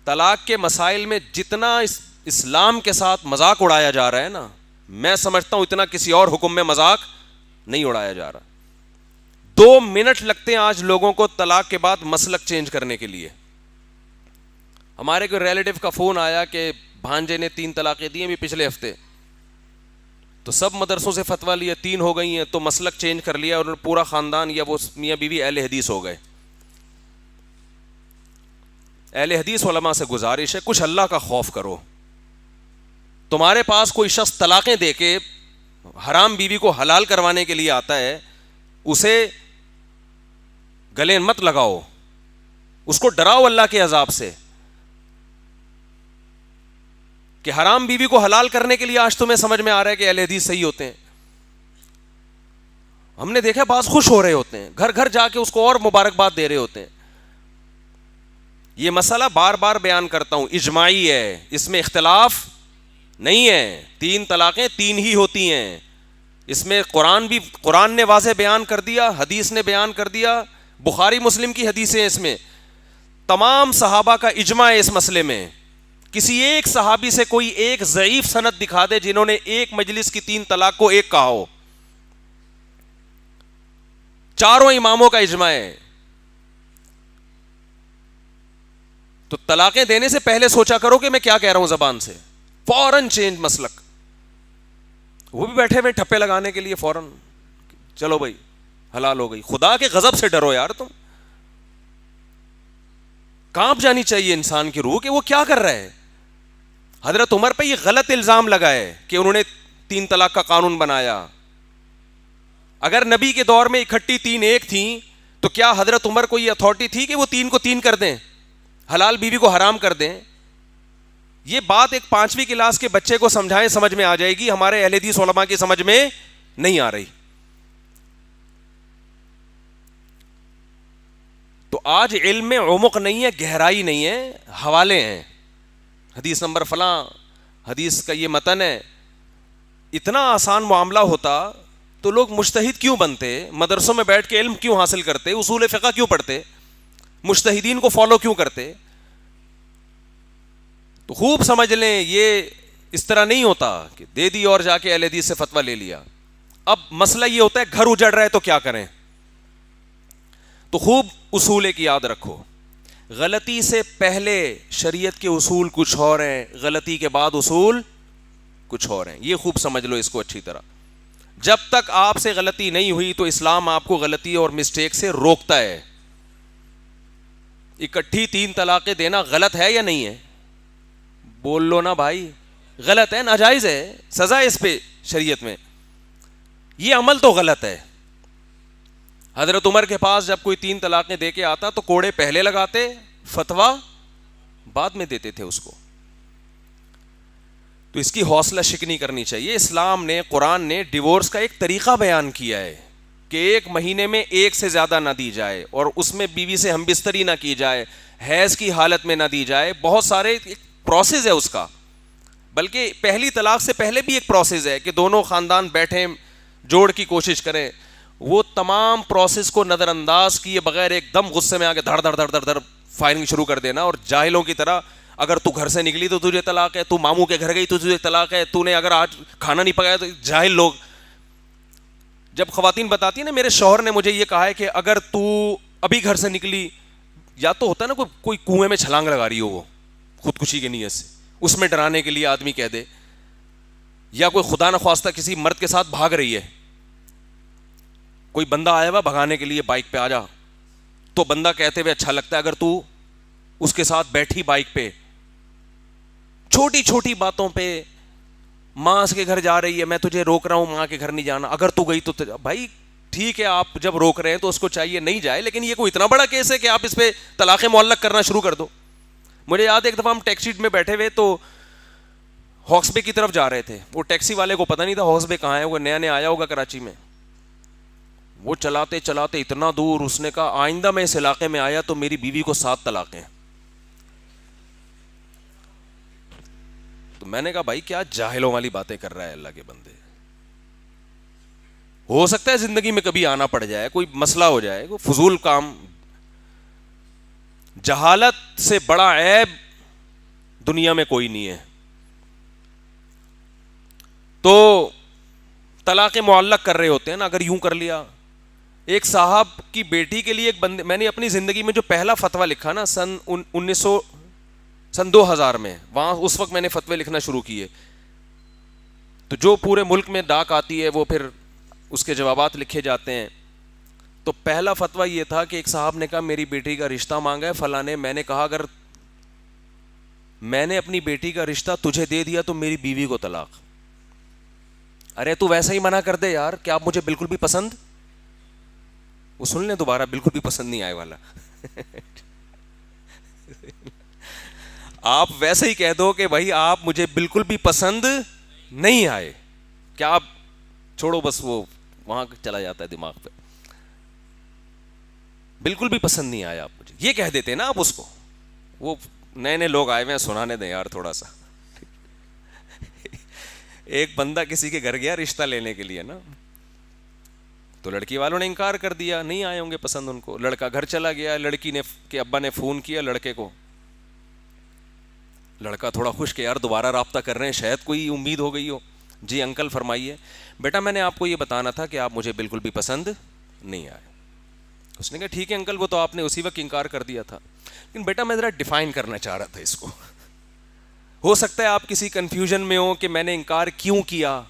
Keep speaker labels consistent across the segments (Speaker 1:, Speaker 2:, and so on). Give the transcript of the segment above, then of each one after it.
Speaker 1: طلاق کے مسائل میں جتنا اسلام کے ساتھ مذاق اڑایا جا رہا ہے نا، میں سمجھتا ہوں اتنا کسی اور حکم میں مذاق نہیں اڑایا جا رہا. 2 منٹ لگتے ہیں آج لوگوں کو طلاق کے بعد مسلک چینج کرنے کے لیے. ہمارے کوئی ریلیٹو کا فون آیا کہ بھانجے نے 3 طلاقیں دی ہیں بھی پچھلے ہفتے، تو سب مدرسوں سے فتویٰ لیا 3 ہو گئی ہیں، تو مسلک چینج کر لیا اور پورا خاندان یا وہ میاں بیوی اہل حدیث ہو گئے. اہل حدیث علماء سے گزارش ہے کچھ اللہ کا خوف کرو. تمہارے پاس کوئی شخص طلاقیں دے کے حرام بیوی کو حلال کروانے کے لیے آتا ہے، اسے گلے مت لگاؤ، اس کو ڈراؤ اللہ کے عذاب سے کہ حرام بیوی کو حلال کرنے کے لیے آج تمہیں سمجھ میں آ رہا ہے کہ اہل حدیث صحیح ہوتے ہیں. ہم نے دیکھا بعض خوش ہو رہے ہوتے ہیں، گھر گھر جا کے اس کو اور مبارکباد دے رہے ہوتے ہیں. یہ مسئلہ بار بار بیان کرتا ہوں، اجماعی ہے، اس میں اختلاف نہیں ہے. 3 طلاقیں 3 ہی ہوتی ہیں. اس میں قرآن نے واضح بیان کر دیا، حدیث نے بیان کر دیا، بخاری مسلم کی حدیثیں ہیں. اس میں تمام صحابہ کا اجماع ہے اس مسئلے میں. کسی ایک صحابی سے کوئی ایک ضعیف سند دکھا دے جنہوں نے ایک مجلس کی 3 طلاق کو ایک کہا ہو. چاروں اماموں کا اجماع ہے. تو طلاقیں دینے سے پہلے سوچا کرو کہ میں کیا کہہ رہا ہوں زبان سے، فوراً چینج مسلک. وہ بھی بیٹھے ہوئے ٹھپے لگانے کے لیے فوراً چلو بھائی حلال ہو گئی. خدا کے غضب سے ڈرو یار. تم کانپ جانی چاہیے انسان کی روح کہ وہ کیا کر رہا ہے. حضرت عمر پہ یہ غلط الزام لگا ہے کہ انہوں نے 3 طلاق کا قانون بنایا. اگر نبی کے دور میں اکٹھی 3 ایک تھیں تو کیا حضرت عمر کو یہ اتھارٹی تھی کہ وہ 3 کو 3 کر دیں، حلال بیوی کو حرام کر دیں؟ یہ بات ایک 5ویں کلاس کے بچے کو سمجھائیں سمجھ میں آ جائے گی، ہمارے اہل حدیث علماء کی سمجھ میں نہیں آ رہی. تو آج علم میں عمق نہیں ہے، گہرائی نہیں ہے، حوالے ہیں. حدیث نمبر فلاں، حدیث کا یہ متن ہے. اتنا آسان معاملہ ہوتا تو لوگ مجتہد کیوں بنتے، مدرسوں میں بیٹھ کے علم کیوں حاصل کرتے، اصول فقہ کیوں پڑھتے، مجتہدین کو فالو کیوں کرتے. تو خوب سمجھ لیں یہ اس طرح نہیں ہوتا کہ دے دی اور جا کے اہل حدیث سے فتویٰ لے لیا. اب مسئلہ یہ ہوتا ہے گھر اجڑ رہا ہے تو کیا کریں. تو خوب اصول کی یاد رکھو. غلطی سے پہلے شریعت کے اصول کچھ اور ہیں، غلطی کے بعد اصول کچھ اور ہیں. یہ خوب سمجھ لو اس کو اچھی طرح. جب تک آپ سے غلطی نہیں ہوئی تو اسلام آپ کو غلطی اور مسٹیک سے روکتا ہے. اکٹھی 3 طلاقیں دینا غلط ہے یا نہیں ہے؟ بول لو نا بھائی. غلط ہے، ناجائز ہے، سزا ہے اس پہ شریعت میں. یہ عمل تو غلط ہے. حضرت عمر کے پاس جب کوئی 3 طلاقیں دے کے آتا تو کوڑے پہلے لگاتے، فتویٰ بعد میں دیتے تھے اس کو. تو اس کی حوصلہ شکنی کرنی چاہیے. اسلام نے، قرآن نے ڈیورس کا ایک طریقہ بیان کیا ہے کہ 1 مہینے میں 1 سے زیادہ نہ دی جائے، اور اس میں بیوی سے ہم بستری نہ کی جائے، حیض کی حالت میں نہ دی جائے. بہت سارے پروسیس ہے اس کا. بلکہ پہلی طلاق سے پہلے بھی ایک پروسیس ہے کہ دونوں خاندان بیٹھیں، جوڑ کی کوشش کریں. وہ تمام پروسیس کو نظر انداز کیے بغیر ایک دم غصے میں آ کے دھڑ دھڑ دھڑ دھڑ دھڑ فائرنگ شروع کر دینا، اور جاہلوں کی طرح اگر تو گھر سے نکلی تو تجھے طلاق ہے، تو ماموں کے گھر گئی تو تجھے طلاق ہے، تو نے اگر آج کھانا نہیں پکایا تو. جاہل لوگ. جب خواتین بتاتی ہیں نا میرے شوہر نے مجھے یہ کہا ہے کہ اگر تو ابھی گھر سے نکلی، یا تو ہوتا ہے نا کوئی کنویں میں چھلانگ لگا رہی ہو وہ خودکشی کی نیت سے، اس میں ڈرانے کے لیے آدمی کہہ دے، یا کوئی خدا نخواستہ کسی مرد کے ساتھ بھاگ رہی ہے، کوئی بندہ آیا ہوا بھگانے کے لیے بائک پہ آ جا، تو بندہ کہتے ہوئے اچھا لگتا ہے اگر تو اس کے ساتھ بیٹھی بائک پہ، چھوٹی چھوٹی باتوں پہ، ماں کے گھر جا رہی ہے میں تجھے روک رہا ہوں ماں کے گھر نہیں جانا، اگر تو گئی تو بھائی ٹھیک ہے آپ جب روک رہے ہیں تو اس کو چاہیے نہیں جائے، لیکن یہ کوئی اتنا بڑا کیس ہے کہ آپ اس پہ طلاق معلق کرنا شروع کر دو. مجھے یاد ہے ایک دفعہ ہم ٹیکسی میں بیٹھے ہوئے تو ہاکس بے کی طرف جا رہے تھے. وہ ٹیکسی والے کو پتہ نہیں تھا ہاکس بے کہاں ہے، وہ نیا نیا آیا ہوگا کراچی میں. وہ چلاتے چلاتے اتنا دور، اس نے کہا آئندہ میں اس علاقے میں آیا تو میری بیوی کو 7 طلاقیں. تو میں نے کہا بھائی کیا جاہلوں والی باتیں کر رہا ہے اللہ کے بندے. ہو سکتا ہے زندگی میں کبھی آنا پڑ جائے، کوئی مسئلہ ہو جائے، کوئی فضول کام. جہالت سے بڑا عیب دنیا میں کوئی نہیں ہے. تو طلاق معلق کر رہے ہوتے ہیں نا, اگر یوں کر لیا. ایک صاحب کی بیٹی کے لیے ایک بندے, میں نے اپنی زندگی میں جو پہلا فتویٰ لکھا نا سن 2000 میں, وہاں اس وقت میں نے فتوے لکھنا شروع کیے, تو جو پورے ملک میں ڈاک آتی ہے وہ پھر اس کے جوابات لکھے جاتے ہیں. تو پہلا فتویٰ یہ تھا کہ ایک صاحب نے کہا میری بیٹی کا رشتہ مانگا ہے فلاں نے, میں نے کہا اگر میں نے اپنی بیٹی کا رشتہ تجھے دے دیا تو میری بیوی کو طلاق. ارے تو ویسا ہی منع کر دے یار کہ آپ مجھے بالکل بھی پسند, وہ سن لیں دوبارہ, بالکل بھی پسند نہیں آئے والا. آپ ویسے ہی کہہ دو کہ بھائی آپ مجھے بالکل بھی پسند نہیں آئے, کیا آپ چھوڑو بس, وہ وہاں چلا جاتا ہے دماغ پہ, بالکل بھی پسند نہیں آیا آپ مجھے, یہ کہہ دیتے ہیں نا آپ اس کو. وہ نئے نئے لوگ آئے ہوئے ہیں, سنانے دیں یار تھوڑا سا. ایک بندہ کسی کے گھر گیا رشتہ لینے کے لیے نا, تو لڑکی والوں نے انکار کر دیا, نہیں آئے ہوں گے پسند ان کو. لڑکا گھر چلا گیا, لڑکی نے کے ابا نے فون کیا لڑکے کو, لڑکا تھوڑا خوش کہ یار دوبارہ رابطہ کر رہے ہیں, شاید کوئی امید ہو گئی ہو. جی انکل فرمائیے. بیٹا میں نے آپ کو یہ بتانا تھا کہ آپ مجھے بالکل بھی پسند نہیں آئے. اس نے کہا ٹھیک ہے انکل, وہ تو آپ نے اسی وقت انکار کر دیا تھا, لیکن بیٹا میں ذرا ڈیفائن کرنا چاہ رہا تھا اس کو. ہو سکتا ہے آپ کسی کنفیوژن میں ہو کہ میں نے انکار کیوں کیا,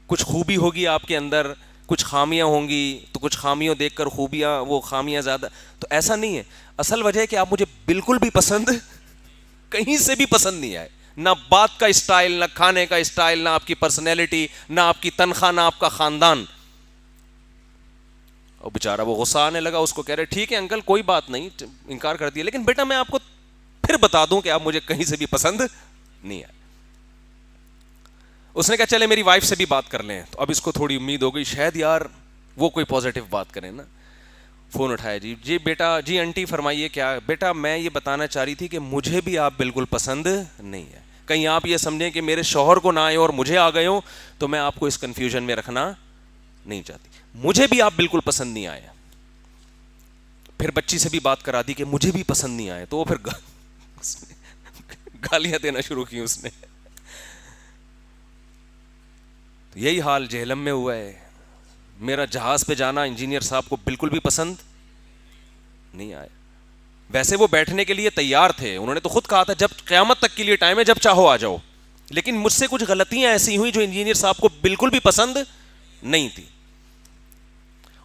Speaker 1: کچھ خوبی ہوگی آپ کے اندر, کچھ خامیاں ہوں گی, تو کچھ خامیوں دیکھ کر خوبیاں, وہ خامیاں زیادہ. تو ایسا نہیں ہے, اصل وجہ ہے کہ آپ مجھے بالکل بھی پسند, کہیں سے بھی پسند نہیں آئے. نہ بات کا اسٹائل, نہ کھانے کا اسٹائل, نہ آپ کی پرسنالٹی, نہ آپ کی تنخواہ, نہ آپ کا خاندان. اور بیچارہ وہ غصہ آنے لگا, اس کو کہہ رہے ٹھیک ہے انکل کوئی بات نہیں, انکار کر دیا, لیکن بیٹا میں آپ کو پھر بتا دوں کہ آپ مجھے کہیں سے بھی پسند نہیں آئے. اس نے کہا چلے میری وائف سے بھی بات کر لیں. تو اب اس کو تھوڑی امید ہو گئی شاید یار وہ کوئی پازیٹیو بات کریں نا. فون اٹھایا, جی بیٹا, جی آنٹی فرمائیے کیا. بیٹا میں یہ بتانا چاہ رہی تھی کہ مجھے بھی آپ بالکل پسند نہیں ہے, کہیں آپ یہ سمجھیں کہ میرے شوہر کو نہ آئے اور مجھے آ گئے ہوں, تو میں آپ کو اس کنفیوژن میں رکھنا نہیں چاہتی. مجھے بھی آپ بالکل پسند نہیں آئے. پھر بچی سے بھی بات کرا دی کہ مجھے بھی پسند نہیں آئے, تو وہ پھر گالیاں دینا شروع کی اس نے. یہی حال جہلم میں ہوا ہے. میرا جہاز پہ جانا انجینئر صاحب کو بالکل بھی پسند نہیں آیا. ویسے وہ بیٹھنے کے لیے تیار تھے, انہوں نے تو خود کہا تھا جب قیامت تک کے لیے ٹائم ہے, جب چاہو آ جاؤ, لیکن مجھ سے کچھ غلطیاں ایسی ہوئیں جو انجینئر صاحب کو بالکل بھی پسند نہیں تھی.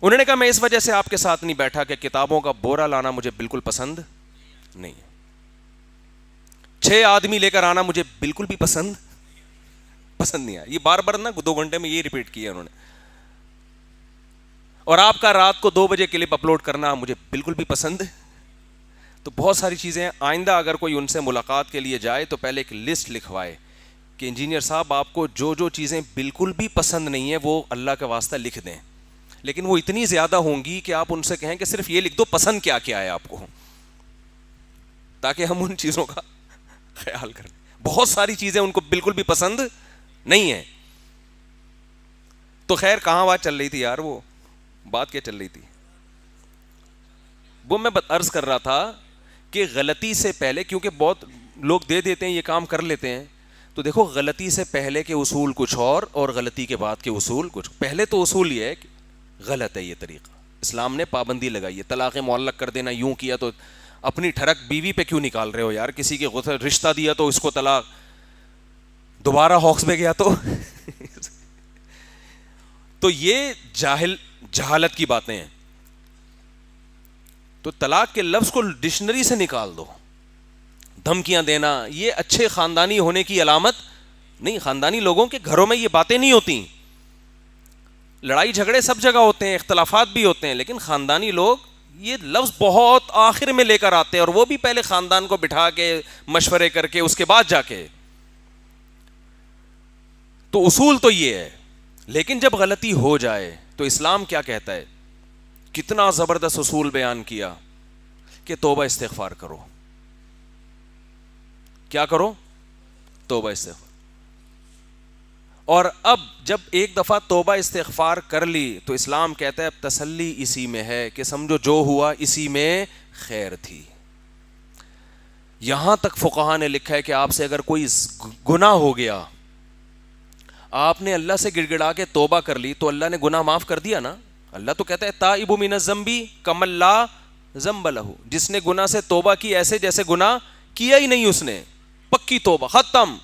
Speaker 1: انہوں نے کہا میں اس وجہ سے آپ کے ساتھ نہیں بیٹھا کہ کتابوں کا بورا لانا مجھے بالکل پسند نہیں ہے, 6 آدمی لے کر آنا مجھے بالکل بھی پسند نہیں آیا. یہ بار بار نا 2 گھنٹے میں یہ ریپیٹ کیا انہوں نے. اور آپ کا رات کو 2 بجے کلپ اپلوڈ کرنا مجھے بالکل بھی پسند. تو بہت ساری چیزیں ہیں. آئندہ اگر کوئی ان سے ملاقات کے لیے جائے تو پہلے ایک لسٹ لکھوائے کہ انجینئر صاحب آپ کو جو چیزیں بالکل بھی پسند نہیں ہیں وہ اللہ کے واسطہ لکھ دیں, لیکن وہ اتنی زیادہ ہوں گی کہ آپ ان سے کہیں کہ صرف یہ لکھ دو پسند کیا کیا ہے آپ کو, تاکہ ہم ان چیزوں کا خیال کریں. بہت ساری چیزیں ان کو بالکل بھی پسند نہیں ہے. تو خیر کہاں بات چل رہی تھی یار, وہ بات کیا چل رہی تھی, وہ میں عرض کر رہا تھا کہ غلطی سے پہلے, کیونکہ بہت لوگ دے دیتے ہیں یہ کام کر لیتے ہیں, تو دیکھو غلطی سے پہلے کے اصول کچھ اور غلطی کے بعد کے اصول کچھ. پہلے تو اصول یہ ہے کہ غلط ہے یہ طریقہ, اسلام نے پابندی لگائی ہے. طلاق معلق کر دینا, یوں کیا تو اپنی ٹھڑک بیوی پہ کیوں نکال رہے ہو یار, کسی کے رشتہ دیا تو اس کو طلاق, دوبارہ ہاکس میں گیا تو یہ جہالت کی باتیں ہیں. تو طلاق کے لفظ کو ڈکشنری سے نکال دو. دھمکیاں دینا یہ اچھے خاندانی ہونے کی علامت نہیں. خاندانی لوگوں کے گھروں میں یہ باتیں نہیں ہوتی. لڑائی جھگڑے سب جگہ ہوتے ہیں, اختلافات بھی ہوتے ہیں, لیکن خاندانی لوگ یہ لفظ بہت آخر میں لے کر آتے ہیں, اور وہ بھی پہلے خاندان کو بٹھا کے مشورے کر کے اس کے بعد جا کے. تو اصول تو یہ ہے, لیکن جب غلطی ہو جائے تو اسلام کیا کہتا ہے, کتنا زبردست اصول بیان کیا کہ توبہ استغفار کرو. کیا کرو؟ توبہ استغفار. اور اب جب ایک دفعہ توبہ استغفار کر لی تو اسلام کہتا ہے اب تسلی اسی میں ہے کہ سمجھو جو ہوا اسی میں خیر تھی. یہاں تک فقہا نے لکھا ہے کہ آپ سے اگر کوئی گناہ ہو گیا, آپ نے اللہ سے گڑ گڑا کے توبہ کر لی, تو اللہ نے گناہ معاف کر دیا نا. اللہ تو کہتا ہے تائب من الذنب کمن لا ذنب لہ, جس نے گناہ سے توبہ کی ایسے جیسے گناہ کیا ہی نہیں اس نے, پکی توبہ ختم.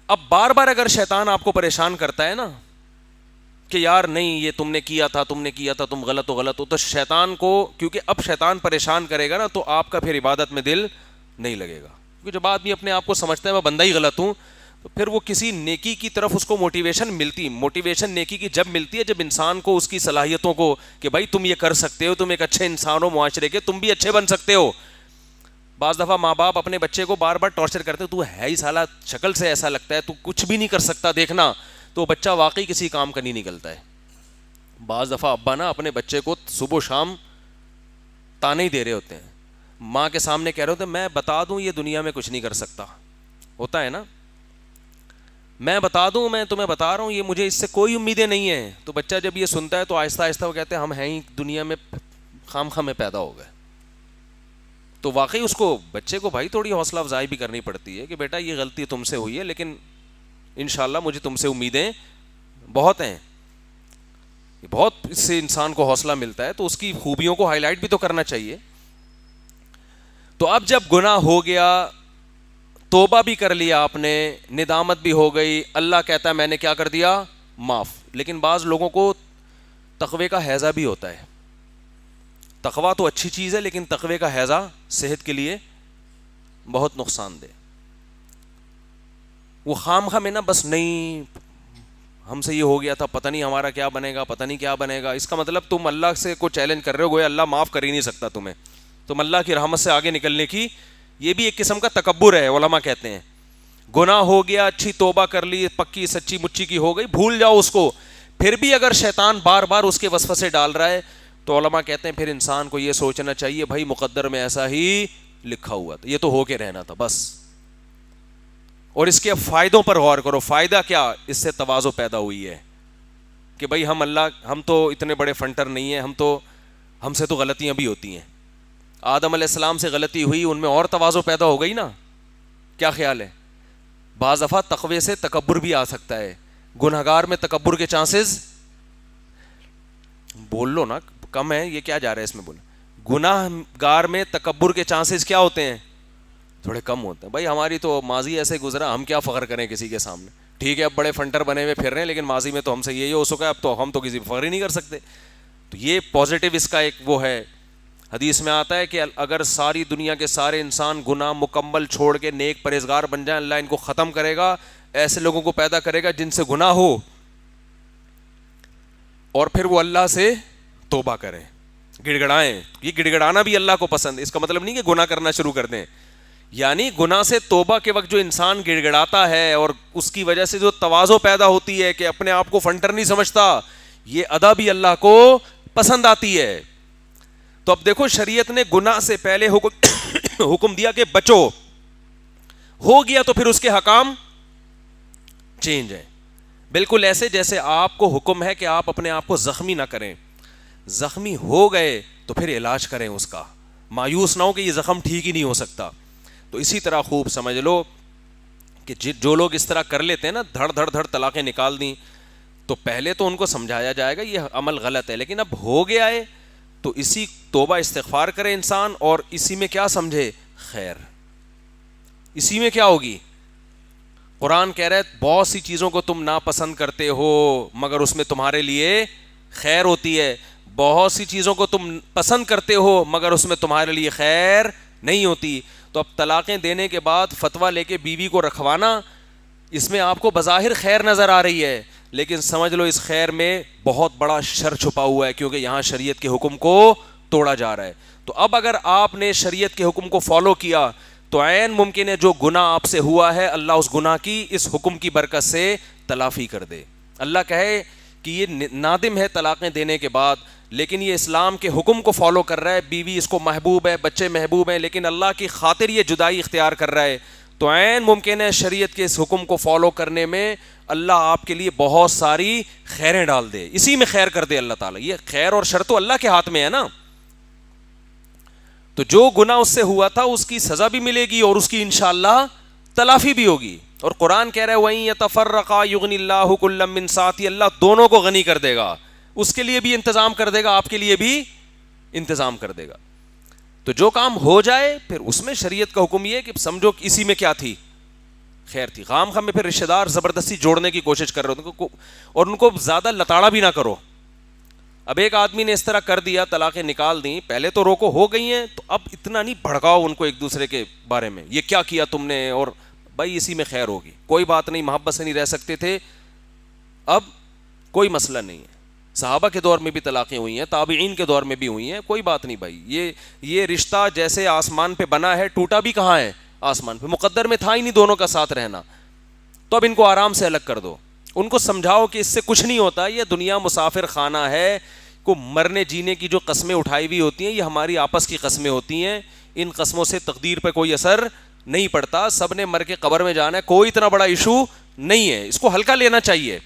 Speaker 1: اب بار بار اگر شیطان آپ کو پریشان کرتا ہے نا کہ یار نہیں یہ تم نے کیا تھا, تم غلط ہو, تو شیطان کو, کیونکہ اب شیطان پریشان کرے گا نا تو آپ کا پھر عبادت میں دل نہیں لگے گا. کیونکہ جب آدمی اپنے آپ کو سمجھتا ہے میں بندہ ہی غلط ہوں, تو پھر وہ کسی نیکی کی طرف اس کو موٹیویشن نیکی کی جب ملتی ہے جب انسان کو اس کی صلاحیتوں کو کہ بھائی تم یہ کر سکتے ہو, تم ایک اچھے انسان ہو, معاشرے کے تم بھی اچھے بن سکتے ہو. بعض دفعہ ماں باپ اپنے بچے کو بار بار ٹارچر کرتے ہیں, تو ہے ہی سالہ شکل سے ایسا لگتا ہے, تو کچھ بھی نہیں کر سکتا, دیکھنا, تو بچہ واقعی کسی کام کا نہیں نکلتا ہے. بعض دفعہ ابا نا اپنے بچے کو صبح و شام تانے ہی دے رہے ہوتے ہیں, ماں کے سامنے کہہ رہے ہوتے ہیں میں بتا دوں یہ دنیا میں کچھ نہیں کر سکتا, ہوتا ہے نا, میں بتا دوں, میں تمہیں بتا رہا ہوں یہ مجھے اس سے کوئی امیدیں نہیں ہیں. تو بچہ جب یہ سنتا ہے تو آہستہ آہستہ وہ کہتے ہیں ہم ہیں ہی دنیا میں خام خواہ میں پیدا ہو گئے. تو واقعی اس کو, بچے کو بھائی تھوڑی حوصلہ افزائی بھی کرنی پڑتی ہے کہ بیٹا یہ غلطی تم سے ہوئی ہے, لیکن انشاءاللہ مجھے تم سے امیدیں بہت ہیں. بہت اس سے انسان کو حوصلہ ملتا ہے, تو اس کی خوبیوں کو ہائی لائٹ بھی تو کرنا چاہیے. تو اب جب گناہ ہو گیا, توبہ بھی کر لیا آپ نے, ندامت بھی ہو گئی, اللہ کہتا ہے میں نے کیا کر دیا, معاف. لیکن بعض لوگوں کو تقوی کا ہیضہ بھی ہوتا ہے. تقوی تو اچھی چیز ہے, لیکن تقوی کا ہیضہ صحت کے لیے بہت نقصان دہ. وہ خام خواہ میں نا بس نہیں ہم سے یہ ہو گیا تھا, پتہ نہیں ہمارا کیا بنے گا, پتہ نہیں کیا بنے گا. اس کا مطلب تم اللہ سے کو چیلنج کر رہے ہو, گویا اللہ معاف کر ہی نہیں سکتا تمہیں, تم اللہ کی رحمت سے آگے نکلنے کی, یہ بھی ایک قسم کا تکبر ہے. علماء کہتے ہیں گناہ ہو گیا, اچھی توبہ کر لی, پکی سچی مچی کی ہو گئی, بھول جاؤ اس کو. پھر بھی اگر شیطان بار بار اس کے وسوسے ڈال رہا ہے, تو علماء کہتے ہیں پھر انسان کو یہ سوچنا چاہیے بھائی مقدر میں ایسا ہی لکھا ہوا تھا, یہ تو ہو کے رہنا تھا بس. اور اس کے فائدوں پر غور کرو, فائدہ کیا, اس سے تواضع پیدا ہوئی ہے کہ بھائی ہم تو اتنے بڑے فنٹر نہیں ہیں, ہم سے تو غلطیاں بھی ہوتی ہیں. آدم علیہ السلام سے غلطی ہوئی, ان میں اور تواضع پیدا ہو گئی نا. کیا خیال ہے؟ بعض دفعہ تقوی سے تکبر بھی آ سکتا ہے. گنہگار میں تکبر کے چانسز, بول لو نا, کم ہے, یہ کیا جا رہا ہے اس میں, بولو. گناہ گار میں تکبر کے چانسز کیا ہوتے ہیں, تھوڑے کم ہوتے ہیں. بھائی ہماری تو ماضی ایسے گزرا, ہم کیا فخر کریں کسی کے سامنے. ٹھیک ہے اب بڑے فنٹر بنے ہوئے پھر رہے ہیں, لیکن ماضی میں تو ہم سے یہی ہو سکا ہے, اب تو ہم تو کسی فخر ہی نہیں کر سکتے. تو یہ پازیٹیو اس کا ایک وہ ہے. حدیث میں آتا ہے کہ اگر ساری دنیا کے سارے انسان گناہ مکمل چھوڑ کے نیک پرہیزگار بن جائیں, اللہ ان کو ختم کرے گا, ایسے لوگوں کو پیدا کرے گا جن سے گناہ ہو, اور پھر وہ اللہ سے توبہ کریں, گڑ گڑائیں. یہ گڑ گڑانا بھی اللہ کو پسند ہے. اس کا مطلب نہیں کہ گناہ کرنا شروع کر دیں, یعنی گناہ سے توبہ کے وقت جو انسان گڑ گڑاتا ہے اور اس کی وجہ سے جو تواضع پیدا ہوتی ہے کہ اپنے آپ کو فنٹر نہیں سمجھتا, یہ ادا بھی اللہ کو پسند آتی ہے. تو اب دیکھو شریعت نے گناہ سے پہلے حکم دیا کہ بچو, ہو گیا تو پھر اس کے حکام چینج ہے. بالکل ایسے جیسے آپ کو حکم ہے کہ آپ اپنے آپ کو زخمی نہ کریں, زخمی ہو گئے تو پھر علاج کریں اس کا, مایوس نہ ہو کہ یہ زخم ٹھیک ہی نہیں ہو سکتا. تو اسی طرح خوب سمجھ لو کہ جو لوگ اس طرح کر لیتے ہیں نا, دھڑ دھڑ دھڑ طلاقیں نکال دیں, تو پہلے تو ان کو سمجھایا جائے گا یہ عمل غلط ہے, لیکن اب ہو گیا ہے تو اسی توبہ استغفار کرے انسان, اور اسی میں کیا سمجھے, خیر. اسی میں کیا ہوگی, قرآن کہہ رہا ہے بہت سی چیزوں کو تم ناپسند کرتے ہو مگر اس میں تمہارے لیے خیر ہوتی ہے, بہت سی چیزوں کو تم پسند کرتے ہو مگر اس میں تمہارے لیے خیر نہیں ہوتی. تو اب طلاقیں دینے کے بعد فتویٰ لے کے بیوی کو رکھوانا, اس میں آپ کو بظاہر خیر نظر آ رہی ہے, لیکن سمجھ لو اس خیر میں بہت بڑا شر چھپا ہوا ہے, کیونکہ یہاں شریعت کے حکم کو توڑا جا رہا ہے. تو اب اگر آپ نے شریعت کے حکم کو فالو کیا تو عین ممکن ہے جو گناہ آپ سے ہوا ہے اللہ اس گناہ کی اس حکم کی برکت سے تلافی کر دے. اللہ کہے کہ یہ نادم ہے طلاقیں دینے کے بعد, لیکن یہ اسلام کے حکم کو فالو کر رہا ہے, بیوی اس کو محبوب ہے, بچے محبوب ہیں, لیکن اللہ کی خاطر یہ جدائی اختیار کر رہا ہے, تو عین ممکن ہے شریعت کے اس حکم کو فالو کرنے میں اللہ آپ کے لیے بہت ساری خیریں ڈال دے, اسی میں خیر کر دے اللہ تعالیٰ. یہ خیر اور شر تو اللہ کے ہاتھ میں ہے نا. تو جو گناہ اس سے ہوا تھا اس کی سزا بھی ملے گی اور اس کی انشاءاللہ تلافی بھی ہوگی. اور قرآن کہہ رہا ہے وَإِن يَتَفَرَّقَا يُغْنِ اللَّهُ كُلًّا مِّن سَعَتِهِ, اللہ دونوں کو غنی کر دے گا, اس کے لیے بھی انتظام کر دے گا, آپ کے لیے بھی انتظام کر دے گا. تو جو کام ہو جائے پھر اس میں شریعت کا حکم یہ کہ سمجھو کہ اسی میں کیا تھی, خیر تھی. خام خام میں پھر رشتہ دار زبردستی جوڑنے کی کوشش کر رہے ہو اور ان کو زیادہ لتاڑا بھی نہ کرو. اب ایک آدمی نے اس طرح کر دیا, طلاقیں نکال دیں, پہلے تو روکو ہو گئی ہیں, تو اب اتنا نہیں بھڑکاؤ ان کو ایک دوسرے کے بارے میں, یہ کیا کیا تم نے, اور بھائی اسی میں خیر ہوگی, کوئی بات نہیں, محبت سے نہیں رہ سکتے تھے, اب کوئی مسئلہ نہیں ہے. صحابہ کے دور میں بھی طلاقیں ہوئی ہیں, تابعین کے دور میں بھی ہوئی ہیں, کوئی بات نہیں بھائی. یہ رشتہ جیسے آسمان پہ بنا ہے, ٹوٹا بھی کہاں ہے, آسمان پہ, مقدر میں تھا ہی نہیں دونوں کا ساتھ رہنا. تو اب ان کو آرام سے الگ کر دو, ان کو سمجھاؤ کہ اس سے کچھ نہیں ہوتا, یہ دنیا مسافر خانہ ہے, کو مرنے جینے کی جو قسمیں اٹھائی ہوئی ہوتی ہیں یہ ہماری آپس کی قسمیں ہوتی ہیں, ان قسموں سے تقدیر پہ کوئی اثر نہیں پڑتا, سب نے مر کے قبر میں جانا ہے, کوئی اتنا بڑا ایشو نہیں ہے, اس کو ہلکا لینا چاہیے.